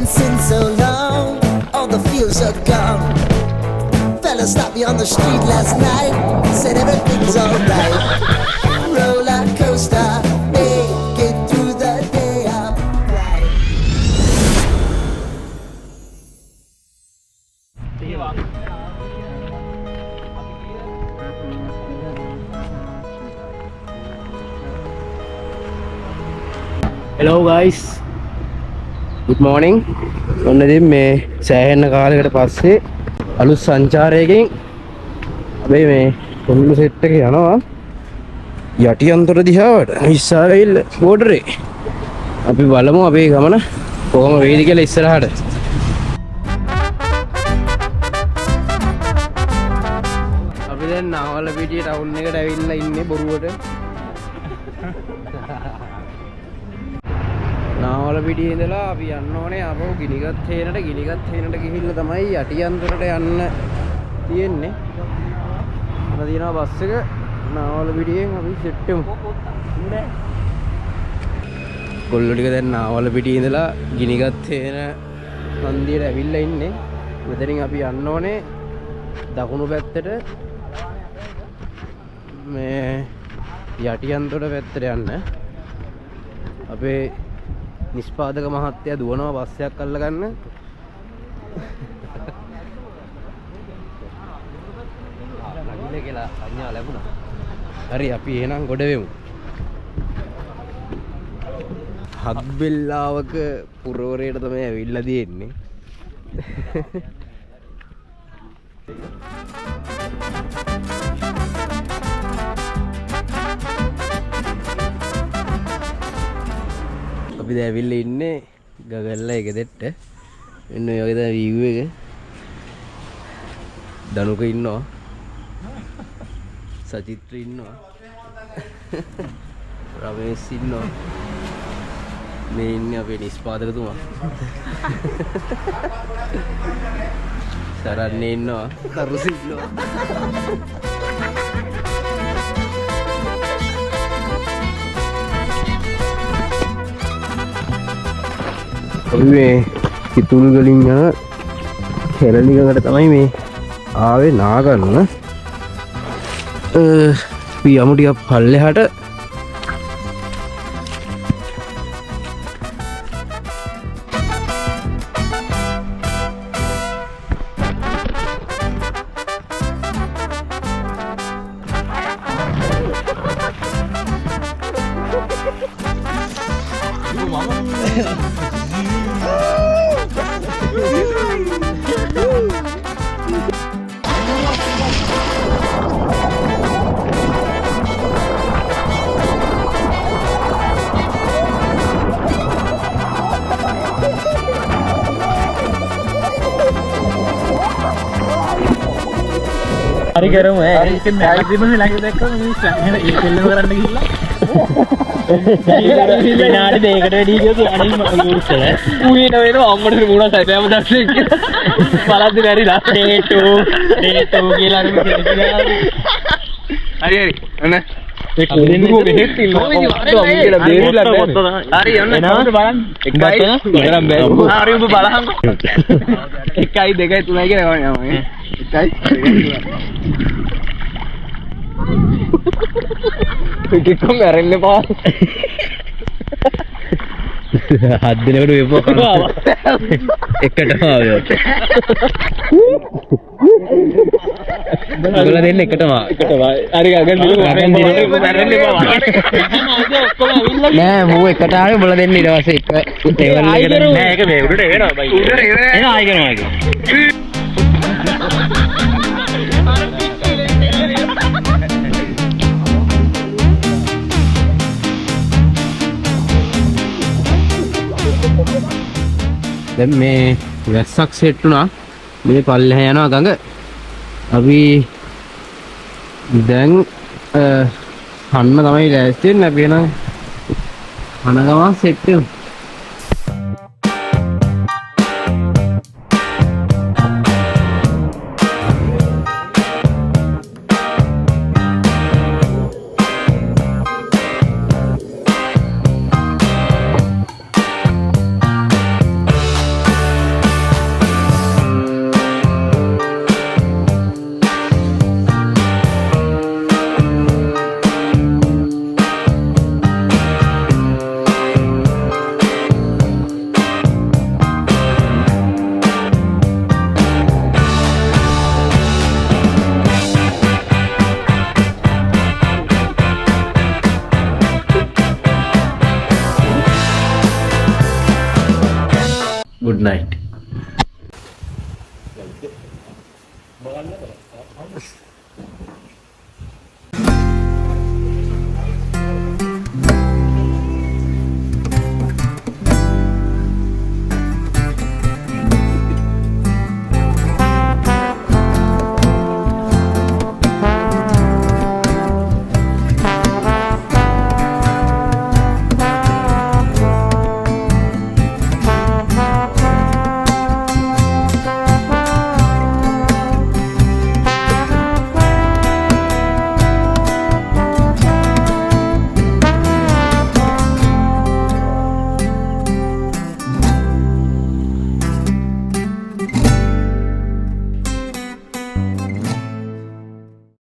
dancing so long, all the feels are gone. Fella stopped me on the street last night, said everything's alright. Roller coaster, make it through the day upright. Hello guys, good morning. ඔන්න ඉතින් මේ සෑහෙන කාලයකට පස්සේ අලුත් සංචාරයකින් අපි මේ කොල්ල සෙට් එක යනවා යටි අන්තර දිහාවට ඉස්සරහිල් බෝඩරේ. අපි බලමු අපේ ගමන කොහොම වේද කියලා ඉස්සරහට. අපි දැන් නාවලපිටිය ටවුන් එකට ඇවිල්ලා ඉන්නේ බොරුවට. නාවලපිටියේ ඉඳලා අපි යන්න ඕනේ ආපහු ගිනිගත් හේනට ගිහිල්ලා තමයි යටි අන්තරට යන්න තියෙන්නේ. අර දිනවා බස් එක නාවලපිටියෙන් අපි සෙට් වෙමු. කොල්ලෝ ටික දැන් නාවලපිටියේ ඉඳලා ගිනිගත් හේන හන්දියට ඇවිල්ලා ඉන්නේ. මෙතනින් අපි යන්න ඕනේ දකුණු පැත්තට මේ යටි අන්තරට පැත්තට යන්න. අපේ නිෂ්පාදක මහත්තයා දුවනවා බස් එකක් අල්ලගන්න. නගිල කියලා අඤ්ඤා ලැබුණා. හරි අපි එහෙනම් ගොඩ වෙමු. හක්බෙල්ලාවක පුරවරයට තමයි ඇවිල්ලා තියෙන්නේ. අපි දැන් ඇවිල්ලා ඉන්නේ ගගල්ලා එක දෙට්ට. මෙන්න ඔය වගේ තමයි view එක. දනුක ඉන්නවා. සචිත්‍ර ඉන්නවා. රමේෂ් ඉන්නවා. මේ ඉන්නේ අපේ නිෂ්පාදකතුමා. සරන්නේ ඉන්නවා. කරුසි ඉන්නවා. අපි මේ කිතුල් වලින් යන කෙරලිගකට තමයි මේ ආවේ නාගන්න. අපි යමු ටිකක් පල්ලෙහාට. හරි කරමු ඈ. ඒක මැගසින් වල ළඟ දැක්කම මිනිස්සු එහෙනම් ඒක දෙල්ලම කරන්න ගිහිල්ලා. විනාඩි දෙකකට වැඩි ගියොත් අනිත් මිනිස්සු ඌේ නේද අම්මට මුණා සැපෑම දැක්සෙක් කියලා. බලද්දි බැරිලා. ඩේටෝ කියලා අර හරි අනේ ඒක දෙන්නකෝ මෙහෙත් ඉන්නවා. හරි යන්න කවුද බලන්න. එකයි ඉතරම් බෑ. හරි උඹ බලහන්. 1 2 3 කියලා යනවා. 1 2 කික්කම් ඇරෙන්න එපා. හත් දිනකට වෙපුවා කරනවා. එකටම ආවෝ. ඔයාලා දෙන්න එකටම. හරි ගගන් දිනුවා. ඇරෙන්න එපා. නෑ මූ එකට ආවේ උඹලා දෙන්න ඊට පස්සේ එක ටේබල් එකට නෑ ඒක මේ උඩට එනවා බයි. උඩට එනවා ආයි කරනවා ඒක. දැන් මේ වැස්සක් සෙට් වුණා. මේ පල්ලෙහා යනවා ගඟ. අපි දැන් කන්න තමයි ලෑස්ති වෙන්නේ. අපි එන කන ගමන් සෙට් වෙමු. night.